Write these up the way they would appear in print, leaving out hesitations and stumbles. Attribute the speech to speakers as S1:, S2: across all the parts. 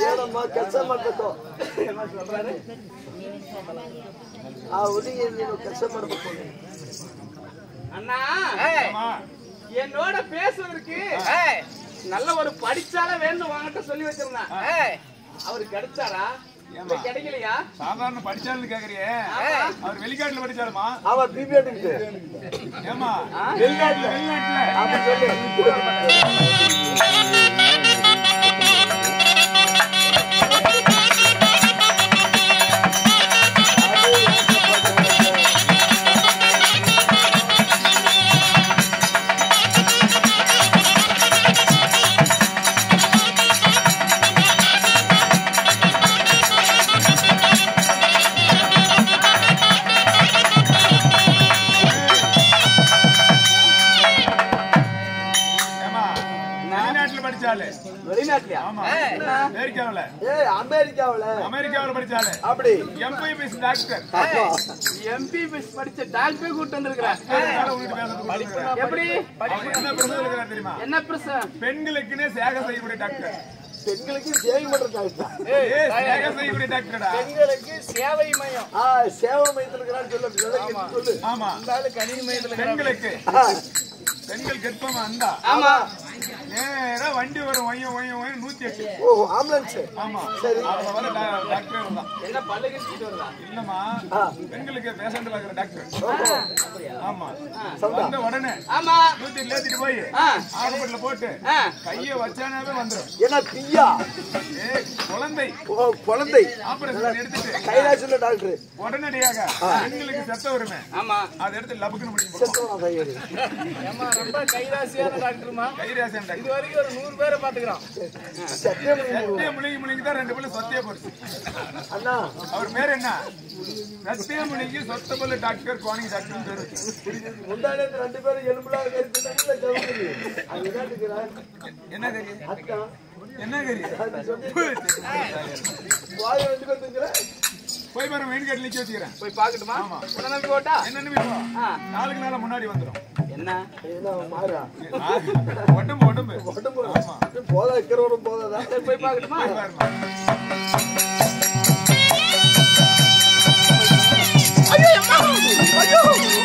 S1: ಏನಮ್ಮ ಕೆಲಸ ಮಾಡ್ಬೇಕು ಆ ಹುಡುಗಿ ನೀನು ಕೆಲಸ ಮಾಡ್ಬೇಕು
S2: அண்ணா என்னோட பேசுவதற்கு நல்ல ஒரு படிச்சால வேண்டும் வாங்கிட்ட சொல்லி வச்சிருந்தேன் அவரு கிடைச்சாரா கிடைக்கலையா
S3: சாதாரண படிச்சாலும் கேக்குறியே அவர் வெளிநாட்டுல படிச்சாருமா
S1: அவன் பிபிஎட்
S3: ஏமா
S1: வெளிநாட்டுல வெளிநாட்டுல
S3: அமெரிக்காவுல படிச்சாலே
S1: அப்படி
S3: எம்பிபிஎஸ் டாக்டர்
S2: எம்பிபிஎஸ் படிச்ச டாக்டர் கூட்டி வந்திருக்கிறேன் எப்படி
S3: தெரியுமா
S2: என்ன பிரச்சனை
S3: பெண்களுக்குன்னே சேவை செய்யக்கூடிய டாக்டர்
S1: பெண்களுக்கு சேவை பண்ற டாக்டர்
S3: சேவை செய்யக்கூடிய டாக்டர்டா
S2: பெண்களுக்கு சேவை மையம்
S1: சேவை மையத்துல இருக்கிறான்னு சொல்லு
S3: ஆமா
S2: கணினி மையத்துல
S3: பெண்களுக்கு பெண்கள் கெட்பமா அண்டா
S2: ஆமா
S3: நேரா வண்டி வரும் ஒய்யம் ஒய்யம் ஒய்யம் 108
S1: ஓ ஆம்புலன்ஸ்
S3: ஆமா
S1: சரி
S3: அதுல வர டாக்டர் தான்
S2: என்ன பல்லு கிழிச்சிட்டு வரதா
S3: இல்லம்மா பெண்களுக்கு பேஷண்ட்ல இருக்கிற டாக்டர் ஆமா
S1: சவுண்டா
S3: வந்த உடனே
S2: ஆமா
S3: 108 ஏத்திட்டு போய் ஹாஸ்பிடல்ல போட்டு கைய வச்சானாவே வந்துரும்
S1: என்ன பியா
S3: குழந்தை
S1: குழந்தை
S3: ஆபரேஷன் எடுத்துட்டு
S1: கைலாசல டாக்டர்
S3: உடனடியாக பெண்களுக்கு செத்த வருமே
S2: ஆமா
S3: அதை எடுத்து லபக்குன்னு முடியும்
S1: செத்தோனா கையடி
S2: ஏமா ரொம்ப கைராசியான டாக்டர்மா
S3: கைராசியான டாக்டர்
S2: இது வரைக்கும் ஒரு 100 பேரை பாத்துக்கறோம்
S3: சத்திய முனிக்கு தான் 2 பேரும் சொத்தையே போச்சு
S1: அண்ணா
S3: அவர் பேர் என்ன சத்திய முனிக்கு சொத்தபல்ல டாக்டர் கோணி டாக்டர் பேர் வச்சு
S1: முந்தானே 2 பேரும் எலும்புல கறிக்குதுல ஜவுரி அது
S3: என்ன தெரியும்
S1: அக்கா
S3: என்ன தெரியும்
S1: வாய் வந்து கொண்டுங்கற
S3: போய் பாரு மெயின் கேட் நிக்க வச்சிரேன்
S2: போய் பாக்கட்டுமா உடனே போட்டா
S3: என்னன்னு வீடு நாளுக்கு நாளா முன்னாடி வந்துரும்
S2: என்ன
S1: மாறா
S3: உடம்பு
S1: ஆமா போதா இருக்கிறவரும் போதாதா
S2: போய் பாக்கட்டுமா ஐயோ அம்மா ஐயோ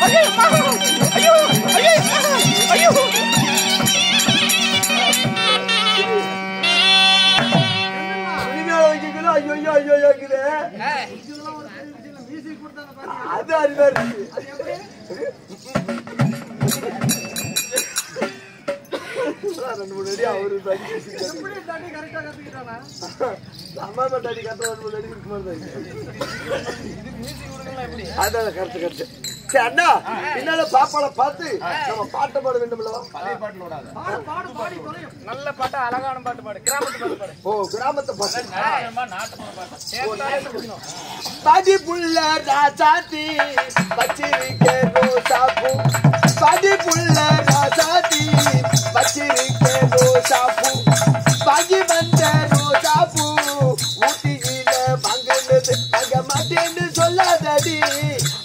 S2: ஐயோ அம்மா ஐயோ ஐயோ ஐயோ
S1: ஐயோ ஐயோ ஐயோ இருக்குதே அது அறிவாரு ரெண்டு மூணு அடி அவரு அம்மா டாடி கரெக்டா 2 3 அடி இருக்கு மாதிரி அதான் கரெக்ட் சரி அண்ணா என்னால பாப்பால பார்த்து நம்ம பாட்டை பாட வேண்டும்ல
S3: பழைய பாட்டுல ஓடாத
S2: நல்ல பாட்டு அழகான பாட்டு பாடு கிராமத்து பாட்டு பாடு
S1: ஓ கிராமத்து பாட்டு
S2: நாட்டுப்புற பாட்டு
S1: பாடி புள்ள ராசாத்தி பச்சிரிக்கே ரோசாப்பூ பாடி புள்ள ராசாத்தி பச்சிரிக்கே ரோசாப்பூ பாகி வந்த ரோசாப்பூ ஊட்டியில வாங்கினது அங்க மாட்டேன்னு சொல்லாதடி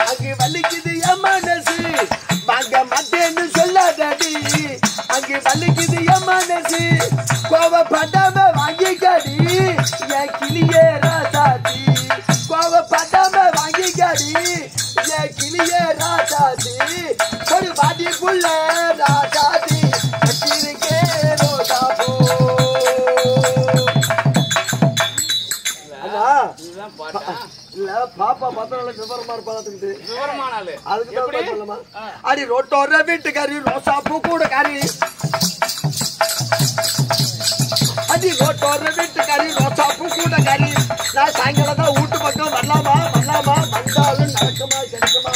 S1: அங்கு வலிக்குது என் மனசு வாங்க மாட்டேன்னு சொல்லாதடி அங்கு வலிக்குது என் மனசு கோவப்படாம வாங்கிக்கடி என் கிளியே ராசாத்தி கோவப்படாம வாங்கிக்கடி என் கிளியே ராசாத்தி ஒரு பாடி புள்ள ராசாத்தி வச்சிருக்கே ரோசாப்பூ இல்ல பாப்பா பார்த்தனால விவரமா இருப்பாத்துக்கிட்டு
S2: விவரமானாலு
S1: அதுக்கு சொல்லமா அடி ரோட்டோர வீட்டுக்காரி ரோசாப்பூ கூட காரி அடி ரோட்டோர வீட்டுக்காரி ரோசாப்பூ கூட காரி நான் சாயங்காலம் தான் வீட்டு பக்கம் வரலாமா வந்தாலும் நடக்குமா கிடைக்குமா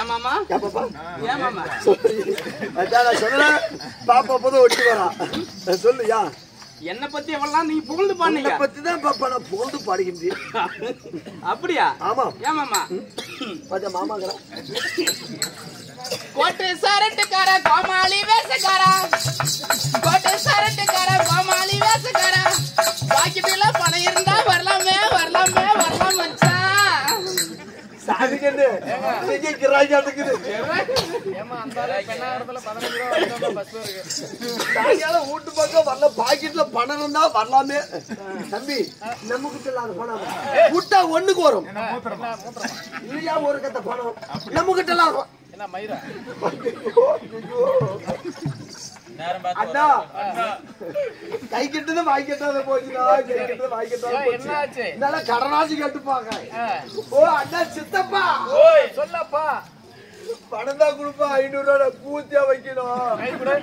S2: ஏமாமா
S1: பாப்பா
S2: ஏமாமா
S1: நான் சொல்றேன் பாப்பா போதும் ஒட்டி வரா சொல்லுயா
S2: என்ன பத்தி எவ்வளவு நீ புகழ்ந்து பாடுனீங்க
S1: பத்தி தான் பாப்பா நான் புகழ்ந்து பாடுகின்றேன்
S2: அப்படியா
S1: ஆமா
S2: ஏமாமா
S1: பாத்தா மாமாங்கற
S2: கோட்டை சரட்டுக்கார கோமாளி வேசக்காரா கோட்டை சரட்டுக்கார கோமாளி வேசக்காரா பாக்கெட்ல பணம் இருந்தா வரலாமே மச்சான்
S1: இதுக்கு என்ன நீங்க கிராக்கி அடக்குது
S2: ஏமா அந்த பெண்ணாகரத்துல 15 ரூபாய் பஸ் இருக்கு.
S1: சாயங்காலம் வீட்டு பக்கம் வரல பாக்கெட்ல பணம் இருந்தா வரலாமே. தம்பி நம்ம கிட்ட இல்லாத பணம் விட்டா ஒண்ணுக்கு வரும். இல்லையா ஒரு கத்த பணம் நம்ம கிட்ட இல்லாத
S2: என்ன மயிரா
S1: அண்ணா கை கிட்டது வாய் கட்டாத போச்சுடா. கை கிட்டது வாய் கட்டாத போச்சு.
S2: என்னாச்சு?
S1: என்னால கடனாசி கேட்டுப்பாங்க. ஓ அண்ணா சித்தப்பா
S2: ஓய் சொல்லப்பா
S1: பணம் தான் கொடுப்பா. 500 ரூபாய் பூத்தியா வைக்கணும்.
S2: கை கொடு.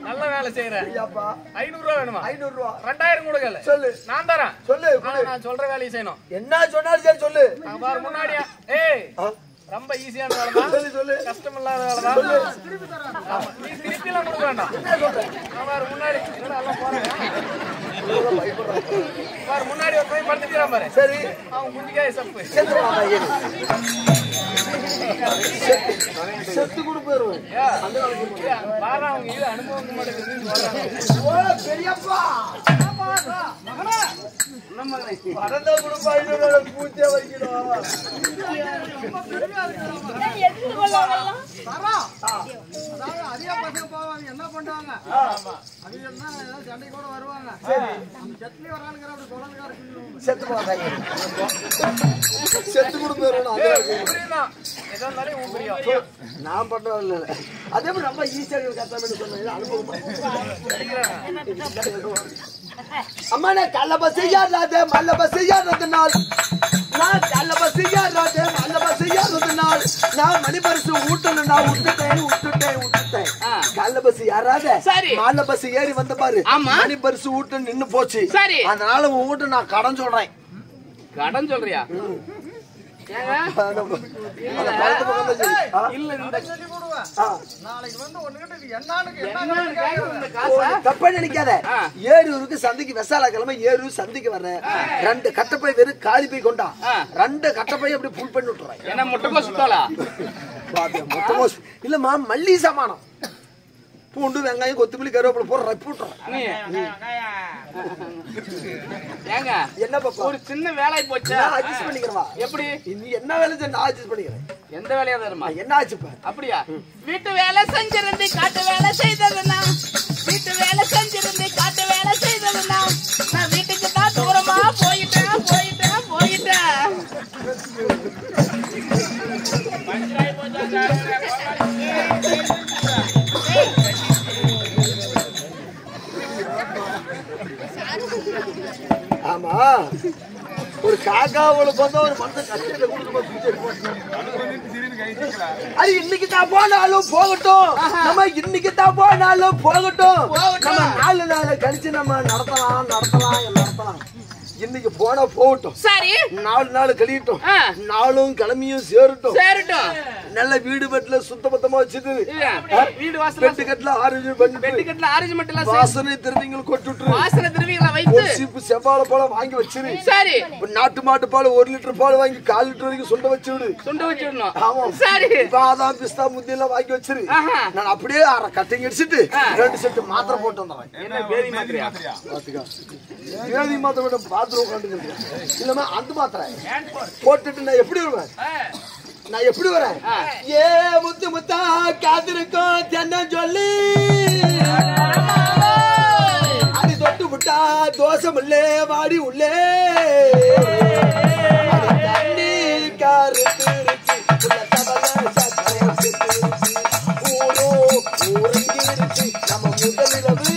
S2: நல்ல வேலை செய்யற.
S1: ஐயாப்பா
S2: 500 ரூபாய் வேணுமா?
S1: 500 ரூபாய்
S2: 2000 கொடுக்கல.
S1: சொல்லு.
S2: நான் தரேன்.
S1: சொல்லு.
S2: ஆனா நான் சொல்ற வேலையை செய்யணும்.
S1: என்ன சொன்னாலும் சரி சொல்லு.
S2: நான் பாரு முன்னாடியா ஏய் ரொம்ப ஈஸியான வேலை தான்.
S1: சொல்லு சொல்லு.
S2: கஷ்டம் இல்லாத வேலை தான். ஆமா, நீ திருப்பி எல்லாம் கொடுக்க வேண்டாம். நான் பாரு முன்னாடி என்னடா எல்லாம் போறாங்க. பாரு முன்னாடி ஒரு பையன் படுத்துக்கிறான் பாரு.
S1: சரி
S2: அவன் குண்டிக்காய் சப்பு.
S1: செத்து கூட போயிருவேன்.
S2: பாரு அவங்க இது அனுபவம் மாட்டேங்குது.
S1: பெரியப்பா
S2: நம்ம
S1: பணம் தான் கொடுப்பா. 500 ரூபாய் பூத்தியா வைக்கணும்.
S4: என்ன பண்றாங்க? அது என்ன சண்டை கூட வருவாங்க. செத்து வரானுங்கிற
S1: செத்து போறாங்க. செத்து கூட போயிடணும்.
S2: ஏதோ இருந்தாலும் உன் பிரியம்.
S1: நான் பண்றது இல்ல. அதே மாதிரி ரொம்ப ஈஸியா கஷ்டம் சொன்னேன். அனுபவம் அம்மா நான் கல்லப செய்யாத மல்லப செய்யாத நாள் நான் கல்லப செய்யாத மல்லப செய்யாத நாள் நான் மணி பரிசு ஊட்டணும். நான் விட்டுட்டேன். கல்ல பஸ் யாராத மால பஸ் ஏறி வந்த பாரு. மணி பரிசு ஊட்ட நின்னு போச்சு. அதனால உன் வீட்டு நான் கடன் சொல்றேன்.
S2: கடன் சொல்றியா?
S1: தப்பா நினைக்காத. ஏரூருக்கு சந்தைக்கு வெசால கிழமை ஏரூர் சந்தைக்கு வர்ற 2 கட்டப்பை வெறும் காலி போய் கொண்டா 2 கட்டப்பை அப்படி புல் பண்ணி விட்டுறேன்.
S2: என்ன முட்டைக்கோஸ் சுத்தாலா?
S1: முட்டைக்கோஸ் இல்லம்மா மல்லி சாமானம். பூண்டு வெங்காயம் கொத்தமல்லி கருவேப்பிலை போற ரப்பி விட்டுறேன்.
S2: ஏங்க
S1: என்ன பாப்பா
S2: ஒரு சின்ன வேலை போச்சு.
S1: அட்ஜஸ்ட் பண்ணிக்கிறவா.
S2: எப்படி
S1: நீ என்ன வேலை செஞ்ச நான் அட்ஜஸ்ட் பண்ணிக்கிறேன்.
S2: எந்த வேலையா தருமா?
S1: என்ன ஆச்சுப்பா?
S2: அப்படியா? வீட்டு வேலை செஞ்சிருந்து காட்டு வேலை செய்ததுனா வீட்டு வேலை செஞ்சிருந்து காட்டு வேலை செய்ததுனா நான் வீட்டுக்கு தான் தூரமா போயிட்டேன்.
S1: ஆமா ஒரு காக்காவோட பார்த்தா ஒரு மனுஷன் கஷ்டத்தை அது இன்னைக்கு தான் போனாலும் போகட்டும். நம்ம இன்னைக்கு தான் போனாலும் போகட்டும். நம்ம 4 நாள் கழிச்சு நம்ம நடத்தலாம். இன்னைக்கு போனா போகட்டும்.
S2: சரி
S1: 4 நாள் கழியட்டும். நாளும் கிளம்பியும் சேரட்டும். நல்ல வீடு பெட்ல சுத்தபத்தமா வச்சுட்டு
S2: வீடு வாசல்
S1: பெட்டு கட்டல ஆரஞ்சு
S2: மட்டும் இல்ல
S1: வாசனை திருவிங்களை கொட்டுட்டு
S2: வாசனை திருவிகளை வைத்து
S1: சீப்பு செவ்வாழை பழம் வாங்கி வச்சிரு.
S2: சரி
S1: நாட்டு மாட்டு பால் 1 லிட்டர் பால் வாங்கி 1/4 லிட்டர் வரைக்கும் சுண்ட வச்சிடணும். ஆமா
S2: சரி
S1: பாதாம் பிஸ்தா முந்தி எல்லாம் வாங்கி வச்சிரு. நான் அப்படியே 1/2 கட்டிங் அடிச்சுட்டு 2 செட் மாத்திரை போட்டு வந்தேன்.
S2: என்ன பேதி மாத்திரையா?
S1: பேதி மாத்திரை விட பாத்ரூம் உட்காந்துக்கிறேன். இல்லமா அந்த மாத்திரை போட்டுட்டு நான் எப்படி வருவேன்? ஏ முத்து முத்தா காத்திருக்கோம் தென்ன சொல்லி அது தொட்டு விட்டா தோசம் உள்ளே வாடி உள்ளே தண்ணி காரு ஊரங்கிருச்சு நம்ம முதலிரவு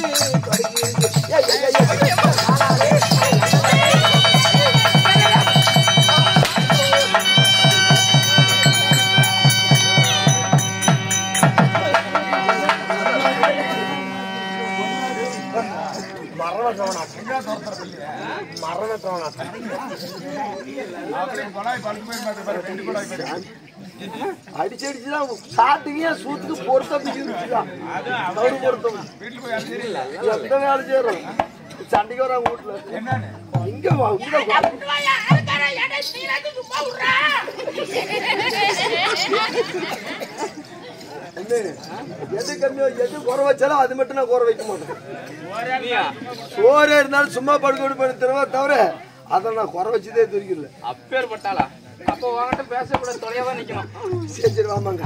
S1: அடிச்சடிச்சுதான் சாட்டுங்க சூத்துக்கு பொருத்தம் எந்த வேலை செய்யறோம் சண்டைக்கு வராங்க வீட்டுல இங்க எது கம்மியோ எது குறை வச்சாலும் அது மட்டும் நான் குறை வைக்க மாட்டேன். சோறே இருந்தாலும் சும்மா படுக்க தவிர அதை நான் குறை வச்சதே தெரிவிக்கல.
S2: அப்பேற்பட்டாளா? அப்போ உன்கிட்ட பேசக்கூட தொலைவா நிக்கணும்.
S1: சரி சரி வாமாங்க.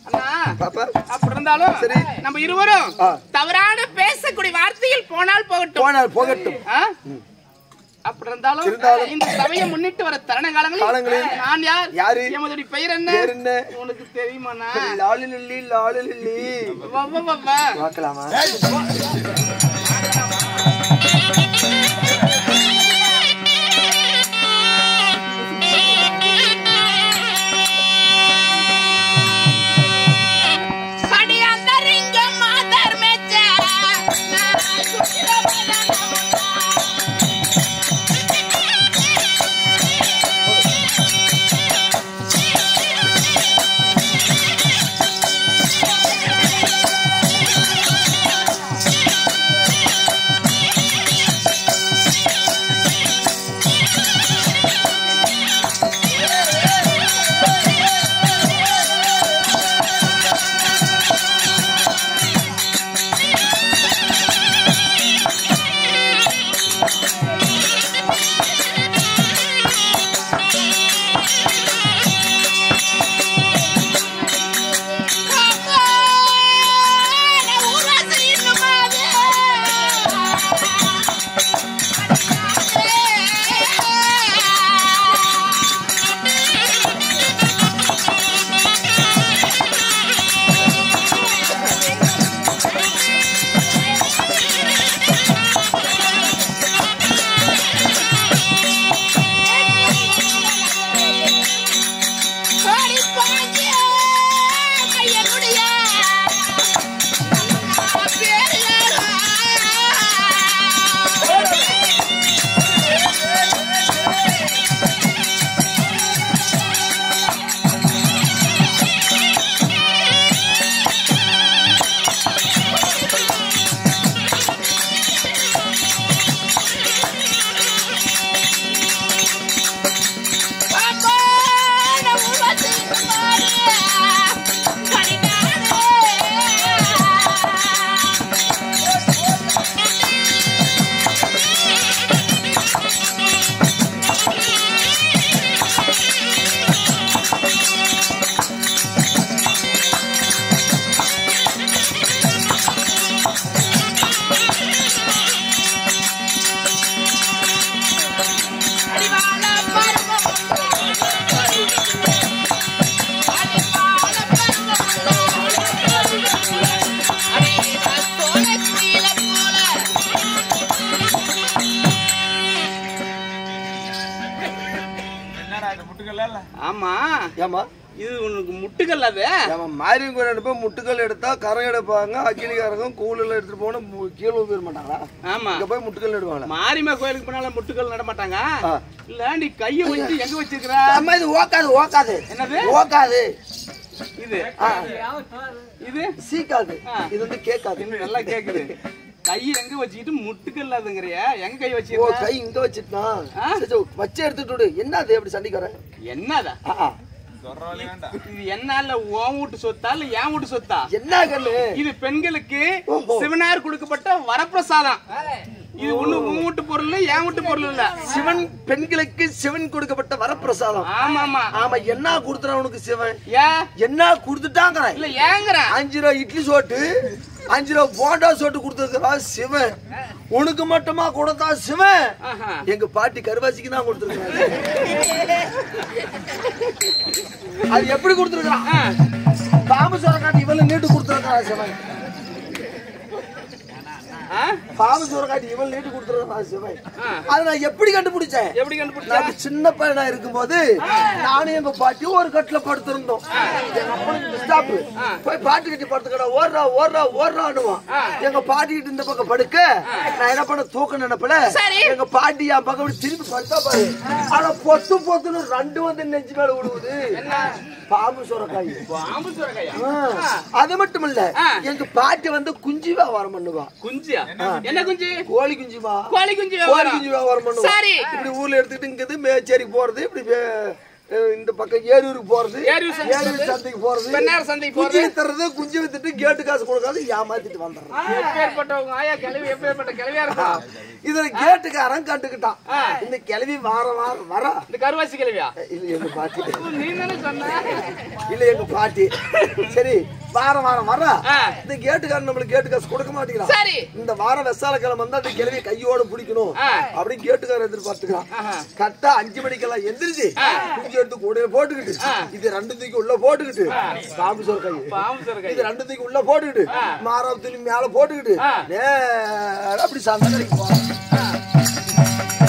S2: அண்ணா
S1: பாப்பா
S2: அப்படி இருந்தாலும்
S1: சரி.
S2: நம்ம இருவரும் தவறான பேசக்கூடிய வார்த்தையில் போனால் போகட்டும்.
S1: போனால் போகட்டும்.
S2: அப்படி இருந்தாலும் இந்த சபையை முன்னிட்டு வர தருண காலங்களில் நான் யாரு எமது பெயர் என்ன உனக்கு தெரியுமாண்ணா?
S1: லாலி லில்லி லாலி லில்லி பார்க்கலாமா?
S2: ஆமா
S1: ஏமா
S2: இது உனக்கு முட்டுக்கல் அது
S1: மாரியம் கோயில் போய் முட்டுக்கல் எடுத்தா கரை எடுப்பாங்க. அக்கிலிக்காரங்க கூலில் எடுத்துட்டு போனா கீழே போயிட மாட்டாங்களா?
S2: ஆமா
S1: இங்க போய் முட்டுக்கல் எடுப்பாங்க.
S2: மாரியம்மா கோயிலுக்கு போனாலும் முட்டுக்கல் நட மாட்டாங்க. இல்ல நீ கைய வச்சு எங்க வச்சிருக்கிற?
S1: அம்மா இது ஓக்காது ஓக்காது.
S2: என்னது
S1: ஓக்காது?
S2: இது இது
S1: சீக்காது. இது வந்து கேக்காது.
S2: இன்னும் நல்லா கேக்குது. கை எங்க வச்சுக்கிட்டு முட்டுக்கல் அதுங்கறிய எங்க கை வச்சிருக்க?
S1: கை இங்க வச்சிட்டா வச்சு எடுத்துட்டு விடு. என்னது எப்படி சண்டைக்கு வர?
S2: என்னதா இது? என்ன உன் வீட்டு சொத்தா இல்ல என் வீட்டு சொத்தா?
S1: என்ன கண்ணு
S2: இது? பெண்களுக்கு சிவனார் கொடுக்கப்பட்ட வரப்பிரசாதம். இது ஒண்ணு உன் வீட்டு பொருள் என் வீட்டு பொருள் இல்ல.
S1: சிவன் பெண்களுக்கு சிவன் கொடுக்கப்பட்ட வரப்பிரசாதம்.
S2: ஆமா ஆமா
S1: ஆமா. என்ன கொடுத்துறான் உனக்கு சிவன்?
S2: என்ன
S1: கொடுத்துட்டாங்க?
S2: இல்ல ஏங்கற
S1: 5 ரூபா இட்லி சோட்டு 5 ரூபா போண்டா சோட்டு கொடுத்துருக்கா சிவன். உனக்கு மட்டுமா கொடுத்தா சிவன்? எங்க பாட்டி கருவாசிக்கு தான் கொடுத்துருக்காங்க. அது எப்படி கொடுத்துருக்கான்? பாம்பு சோறக்காட்டி இவளை நீட்டு கொடுத்துருக்கா சிவன். பாம்பு சோறக்காட்டி இவள் நீட்டு கொடுத்துருக்கா சிவன். அதை நான் எப்படி கண்டுபிடிச்சேன்?
S2: எப்படி கண்டுபிடிச்சேன்?
S1: சின்ன பையனா இருக்கும்போது நானும் எங்க பாட்டியும் ஒரு கட்டில படுத்திருந்தோம். எங்க அப்பனுக்கு ஸ்டாப் போய் பாட்டு கட்டி படுத்துக்கடா ஓடுறா ஓடுறா ஓடுறான்னுவான். எங்க பாட்டி கிட்ட இந்த பக்கம் படுக்க நான் என்ன பண்ண தூக்க நினைப்பல. எங்க பாட்டி என் பக்கம் திருப்பி படுத்தா பாரு. ஆனா பொத்து பொத்துன்னு 2 வந்து நெஞ்சு மேல விடுவது பாம்பு சோறக்காய்.
S2: பாம்பு சோறக்காய்.
S1: அது மட்டும் இல்ல எங்க பாட்டி வந்து குஞ்சு வியாபாரம் பண்ணுவா.
S2: குஞ்சியா? என்ன குஞ்சு?
S1: கோழி குஞ்சுமா.
S2: கோழி குஞ்சு
S1: வியாபாரம் பண்ணுவா. இப்படி ஊர்ல எடுத்துக்கிட்டு இங்க மேச்சேரிக்கு போறது இப்படி இந்த பக்கம் ஏரூருக்கு போறது,
S2: ஏரூர்
S1: சந்தைக்கு போறது,
S2: பெண்ணார் சந்தைக்கு போறது,
S1: குஞ்சு தர்றது, குஞ்சு வித்துட்டு கேட்டு காசு கொடுக்காது ஏமாத்திட்டு வந்துடுறான்.
S2: எப்பேற்பட்டவங்க ஆயா கிளவி எப்பேற்பட்ட கிளவியா இருக்கும்.
S1: இதுல கேட்டுக்காரன் கண்டுக்கிட்டான். இந்த கிளவி வாரம் வாரம் வர
S2: இந்த கருவாசி கிளவியா?
S1: இல்ல எங்க பாட்டி,
S2: நீ தானே சொன்ன.
S1: இல்ல எங்க பாட்டி. சரி வாரம் வாரம் வர இந்த கேட்டுக்காரன் நம்மளுக்கு கேட்டு காசு கொடுக்க மாட்டேங்கிறான்.
S2: சரி
S1: இந்த வாரம் வெசாலக்கிழமை வந்தா அந்த கிளவியை கையோட பிடிக்கணும் அப்படின்னு கேட்டுக்காரன் எதிர்பார்த்துக்கலாம். கரெக்டா 5 மணிக்கெல்லாம் எந்திரிச்சு குஞ்சு எடுத்து கூட போட்டுக்கிட்டு இது 2 தூக்கி உள்ள போட்டுக்கிட்டு பாம்பு சொல் கை இது 2 தூக்கி உள்ள போட்டுக்கிட்டு மாரவத்துல மேல போட்டுக்கிட்டு அப்படி சந்தை கடைக்கு போவேன்.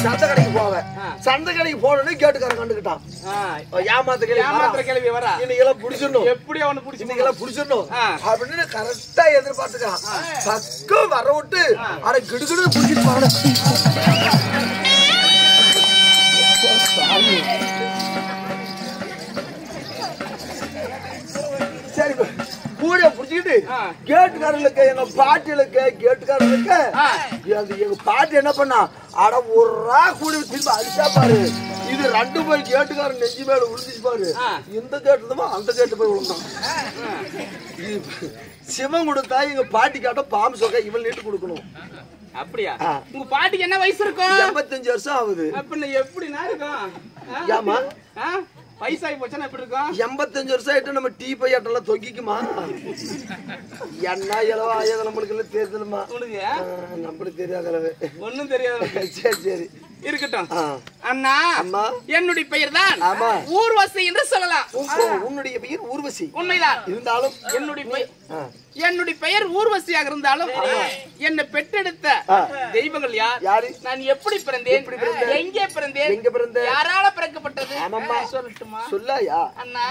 S1: சந்தை கடைக்கு போவேன். சந்தை கடைக்கு போனோன்னு கேட்டுக்காரன் கண்டுக்கிட்டான்.
S2: ஏமாத்துற கிளவி வரா,
S1: இன்னைக்கெல்லாம் பிடிச்சிடணும்,
S2: எப்படி அவனு பிடிச்சி
S1: இன்னைக்கெல்லாம் பிடிச்சிடணும் அப்படின்னு கரெக்டா எதிர்பார்த்துக்கான். பக்கம் வர விட்டு அட கிடுகிடு பிடிச்சிட்டு போன சரி கூட புடிச்சுக்கிட்டு கேட்டுக்காரர்களுக்கு எங்க பாட்டிகளுக்கு கேட்டுக்காரர்களுக்கு எங்க பாட்டி என்ன பண்ணா அட ஒரு கூட திரும்ப அடிச்சா பாரு. இது 2 போய் கேட்டுக்காரன் நெஞ்சு மேல விழுந்துச்சு பாரு. இந்த கேட்டுதமா அந்த கேட்டு போய் விழுந்தான். சிவன் கொடுத்தா எங்க பாட்டி காட்ட பாம்பு சொக்க இவள் நீட்டு கொடுக்கணும்.
S2: அப்படியா? உங்க பாட்டிக்கு என்ன வயசு இருக்கும்?
S1: 85 வருஷம் ஆகுது.
S2: அப்ப எப்படினா இருக்கும்?
S1: ஏமா
S2: வயசாகி போச்சுன்னா எப்படி இருக்கும்?
S1: 85 வருஷம் ஆயிட்டு நம்ம டீ பையாட்டெல்லாம் தொங்கிக்குமா? என்ன இளவா ஆயது நம்மளுக்கு எல்லாம் தெரியுதுமா? நம்மளுக்கு தெரியாத அளவு
S2: ஒண்ணும் தெரியாது.
S1: சரி சரி
S2: இருக்கட்டும் அண்ணா.
S1: அம்மா
S2: என்னுடைய பெயர் தான் ஊர்வசி என்று சொல்லலாம்.
S1: உன்னுடைய பெயர் ஊர்வசி
S2: உண்மைதான்.
S1: இருந்தாலும்
S2: என்னுடைய பெயர் ஊர்வசியாக இருந்தாலும் என்னை பெற்றெடுத்த தெய்வங்கள் யாரு? நான் எப்படி பிறந்தேன், எங்கே பிறந்தேன், யாரால பிறக்கப்பட்டது சொல்லட்டுமா?
S1: சொல்லாயா
S2: அண்ணா?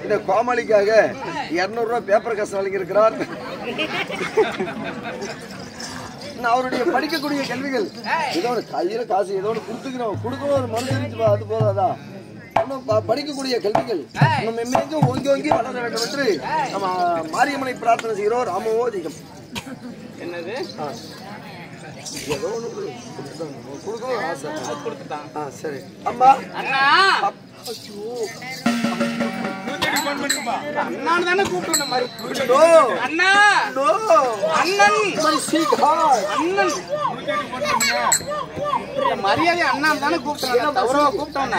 S1: இந்த கோமாளிக்காக 200 ரூபாய் பேப்பர் காசு வழங்கியிருக்கிறார். அவருடைய படிக்கக்கூடிய கேள்விகள் ஏதோ ஒரு கையில காசு ஏதோ ஒன்று கொடுக்கணும் ஒரு மருந்து அது போதாதா படிக்கக்கூடிய கல்விகள் நம்ம மென்மேலும் ஓங்கி ஓங்கி வளர வேண்டும் என்று நம்ம மாரியம்மனை பிரார்த்தனை செய்கிறோம். ராமவோ அதிகம்
S2: என்னது
S1: ஏதோ ஒன்று கொடுக்கணும் ஆசை
S2: கொடுத்துட்டான்.
S1: சரி அம்மா
S2: அண்ணா அண்ணான்னு தானே கூப்பிட்டோம் மாதிரி. அண்ணா அண்ணன் அண்ணன் மரியாதை அண்ணா தானே கூப்பிட்டோம். தவறவா கூப்பிட்டோம்.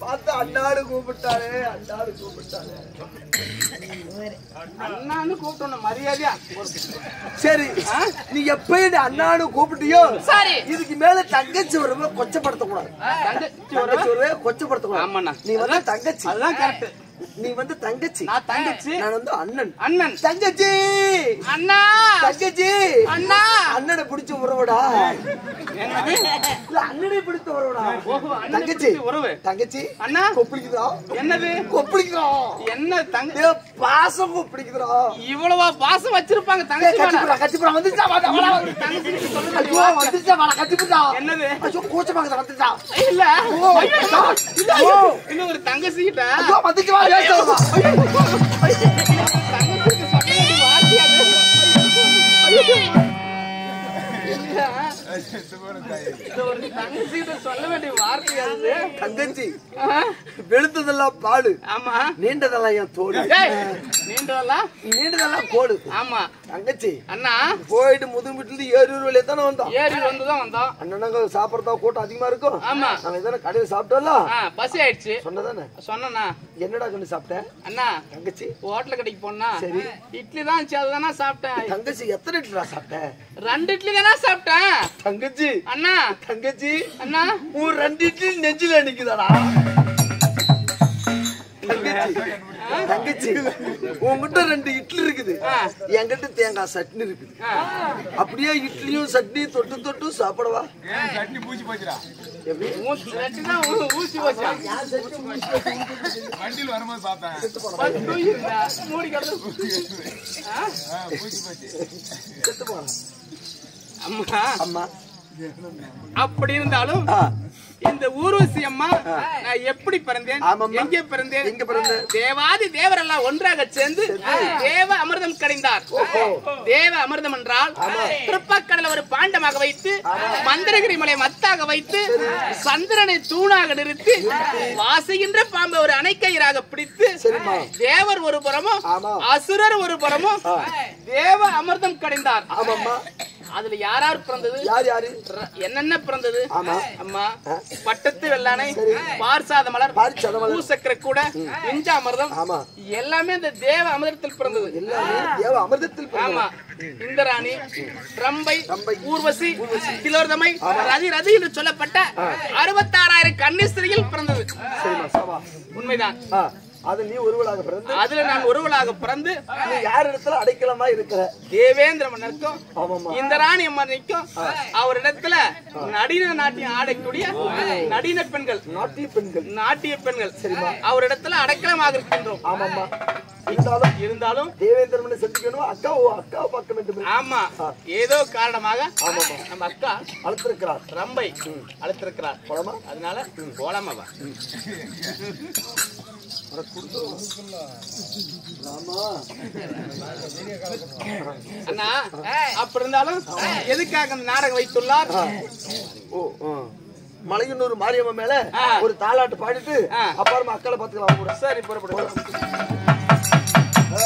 S1: பார்த்து அண்ணாடு கூப்பிட்டாரு அண்ணாடு கூப்பிட்டாரு
S2: அண்ணான்னு கூப்பிட்டோம் மரியாதையா.
S1: சரி நீ எப்பயும் அண்ணாடு கூப்பிட்டியோ
S2: சரி
S1: இதுக்கு மேல தங்கச்சி வரும்போது கொச்சப்படுத்த கூடாது. கொச்சப்படுத்த
S2: ஆமாண்ணா
S1: நீ வந்து தங்கச்சி
S2: அதுதான் கரெக்ட்.
S1: நீ வந்து தங்கச்சி
S2: நான் தங்கச்சி
S1: நான் வந்து அண்ணன்
S2: அண்ணன்
S1: தங்கச்சி
S2: அண்ணா
S1: தங்கச்சி
S2: அண்ணா
S1: அண்ணனை பிடிச்ச உறவுடா. அண்ணனை பிடிச்ச உறவுடா தங்கச்சி
S2: உறவு
S1: தங்கச்சி
S2: அண்ணா
S1: கொப்பிடிக்குதா
S2: என்னது
S1: கொப்பிடிக்குதா
S2: என்ன தங்க
S1: பாசம் கொப்பிடிக்குதா
S2: இவ்வளவா பாசம் வச்சிருப்பாங்க தங்கச்சி
S1: கட்டிப்புறா வந்துச்சா கட்டிப்புட்டா
S2: என்னது
S1: கூச்சமாக வந்துச்சா
S2: இல்ல இன்னும் ஒரு தங்கச்சி கிட்ட
S1: வந்துச்சுவா
S2: சொல்ல வேண்டிய வார்த்தையாது.
S1: தங்கச்சி வெளுத்ததெல்லாம் பாடு
S2: ஆமா
S1: நீண்டதெல்லாம் என் தோடு நீண்டதெல்லாம் கோடு.
S2: ஆமா
S1: தங்கச்சி
S2: அண்ணா
S1: போயிட்டு முதுகு வீட்டுல ஏறூர் வழியா தானே வந்தோம்.
S2: ஏறி வந்துதான் வந்தோம்.
S1: அண்ணனாங்க சாப்பிடறதா கூட்டம் அதிகமா இருக்கும்.
S2: ஆமா
S1: நாங்க இதான கடையில சாப்பிட்டோம்ல
S2: பசி ஆயிடுச்சு
S1: சொன்னதானே
S2: சொன்னா
S1: என்னடா கண்டு சாப்பிட்டேன்
S2: அண்ணா
S1: தங்கச்சி
S2: ஹோட்டல் கடைக்கு போனா
S1: சரி
S2: இட்லி தான் இருந்துச்சு அதுதானா சாப்பிட்டேன்.
S1: தங்கச்சி எத்தனை இட்லிடா சாப்பிட்டேன்
S2: 2 இட்லி தானே சாப்பிட்டேன்.
S1: தங்கச்சி
S2: அண்ணா
S1: தங்கச்சி
S2: அண்ணா
S1: ஒரு 2 இட்லி நெஞ்சில நிக்குதாடா. தங்கச்சி உங்ககிட்ட 2 இட்லி இருக்குது என்கிட்ட தேங்காய் சட்னி இருக்குது. அப்படியே இட்லியும் சட்னி தொட்டு தொட்டு சாப்பிடவா
S3: சட்னி பூச்சி போச்சுடா
S2: ஊசி வச்சா
S3: வண்டியில் வரும்போது பார்த்தேன்
S2: மூடி கிடந்து
S3: பூச்சி போச்சு
S1: செத்து போறேன்.
S2: அம்மா
S1: அம்மா
S2: அப்படி இருந்தாலும் இந்த ஊர்வசி அம்மா நான் எப்படி பிறந்தேன் எங்கே பிறந்தேன்
S1: எங்க பிறந்தேன்
S2: தேவாதி தேவரெல்லாம் ஒன்றாக சேர்ந்து தேவ அமிர்தம் கடைந்தார். தேவ அமிர்தம் என்றால் திருப்பக்கடலை ஒரு பாண்டமாக வைத்து மந்திரகிரி மலை மத்தாக வைத்து சந்திரனை தூணாக நிறுத்தி வாசுகின்ற பாம்பை ஒரு அணைக்கயிறாக பிடித்து தேவர் ஒரு புறமும் அசுரர் ஒரு புறமும் தேவ அமிர்தம் கடைந்தார். அதுல யார் பிறந்தது
S1: யாரு
S2: என்னென்ன பிறந்தது அம்மா பட்டத்து வெள்ளானை பார்சாத மலர் பூசக்கர கூட இஞ்சாமிர்தம் எல்லாமே இந்த தேவ அமிர்தத்தில் பிறந்தது.
S1: எல்லாமே தேவ அமிர்தத்தில்
S2: ஆமா இந்திராணி ரம்பை ஊர்வசி திலோர்தமை ரதி ரதி என்று சொல்லப்பட்ட 66,000 கன்னிஸ்திரியில் பிறந்தது. உண்மைதான்.
S1: அதுல நீ ஒருவளாக பிறந்து
S2: அதுல நான் ஒருவளாக பிறந்து
S1: நீ யார் இடத்துல அடைக்கலமா இருக்கிற
S2: தேவேந்திர மன்னருக்கும் இந்த ராணி அம்மனுக்கும் அவரிடத்துல நடின நாட்டியம் ஆடக்கூடிய நடின பெண்கள் நாட்டிய பெண்கள் சரிமா அவரிடத்துல அடைக்கலமாக இருக்கின்றோம்.
S1: ஆமாமா
S2: இருந்தாலும்
S1: தேவேந்திரமனை சந்திக்கணும் அக்காவை பார்க்க வேண்டும்.
S2: ஆமா ஏதோ காரணமாக நம்ம அக்கா
S1: அழைத்திருக்கிறார்
S2: ரம்பை அழைத்திருக்கிறார். போலாமா? அதனால போலாமாவா அண்ணா அப்படி இருந்தாலும் எதுக்காக அந்த நாடகம் வைத்துள்ளார்?
S1: மலையனூர் மாரியம்மன் மேல ஒரு தாலாட்டு பாடிட்டு அப்புறமா அக்களை பாத்துக்கலாம் கூட.
S2: சரி புறப்படு.
S5: ஆ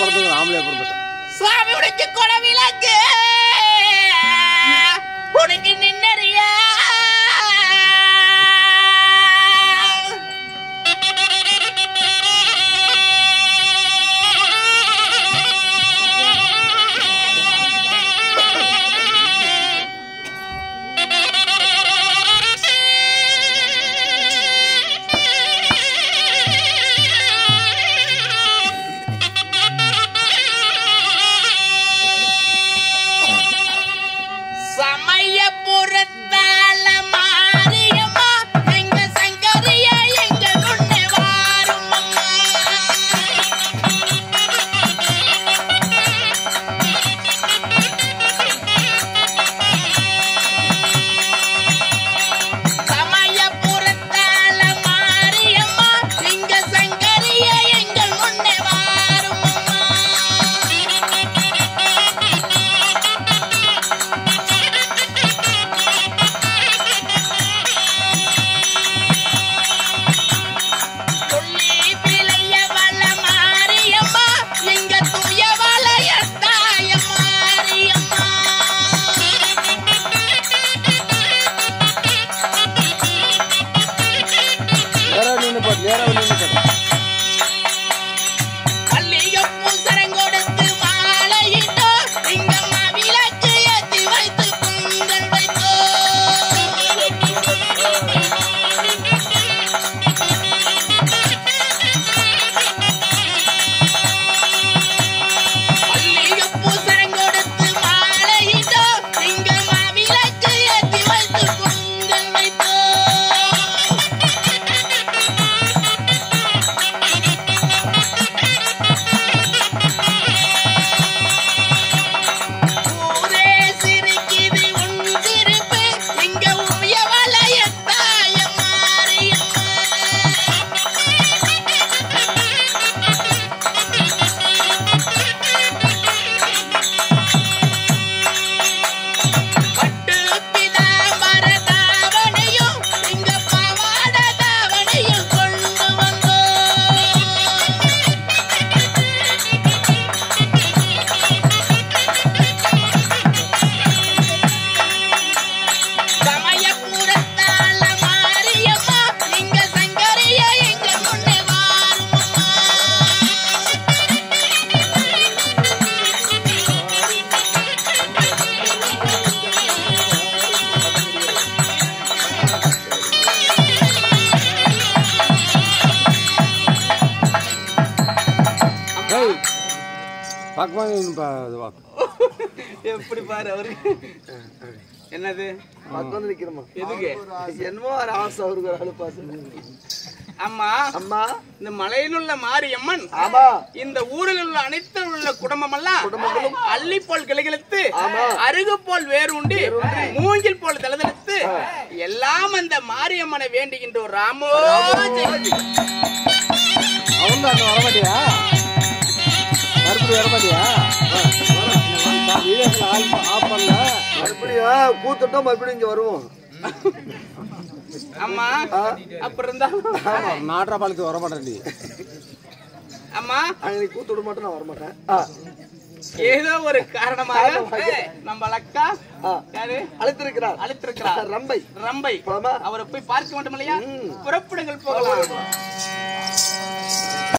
S1: பிறந்தது ஆம்பளையா பிறந்துட்டேன்.
S2: சாமி உனக்கு குலவிளக்கு உனக்கு நின்னறியா
S1: எப்படி பாரு அவரு
S2: என்னது
S1: நிக்கிறோமா
S2: எதுக்கு
S1: என்னமோ ஒரு ஆசை அவருக்கு ஒரு பாசு.
S2: அம்மா
S1: அம்மா
S2: இந்த மலையில் உள்ள மாரியம்மன்
S1: ஆமா
S2: இந்த ஊரில் உள்ள அனைத்து உள்ள குடும்பம் எல்லாம் அள்ளி போல் கிளைகளுத்து அருகு போல் வேறு உண்டு மூங்கில் போல் தளதளித்து எல்லாம் அந்த மாரியம்மனை வேண்டுகின்றோம். ராமோ
S1: அவங்க வரமாட்டியா வரமாட்டியா மறுபடியும் கூத்துட்டோம் மறுபடியும் இங்க வருவோம்.
S2: அம்மா அப்புறம்
S1: நாட்டா பாலத்துக்கு வர மாட்டேன்.
S2: அம்மா
S1: அன்னைக்கு கூத்து விட மாட்டேன் நான் வரமாட்டேன்.
S2: ஏதோ ஒரு காரணமாக நம்ம அக்கா யாரு
S1: அழைத்திருக்கிறார்
S2: ரம்பை அவரை போய் பார்க்க வேண்டும் இல்லையா? புறப்படுங்கள் போகலாம்.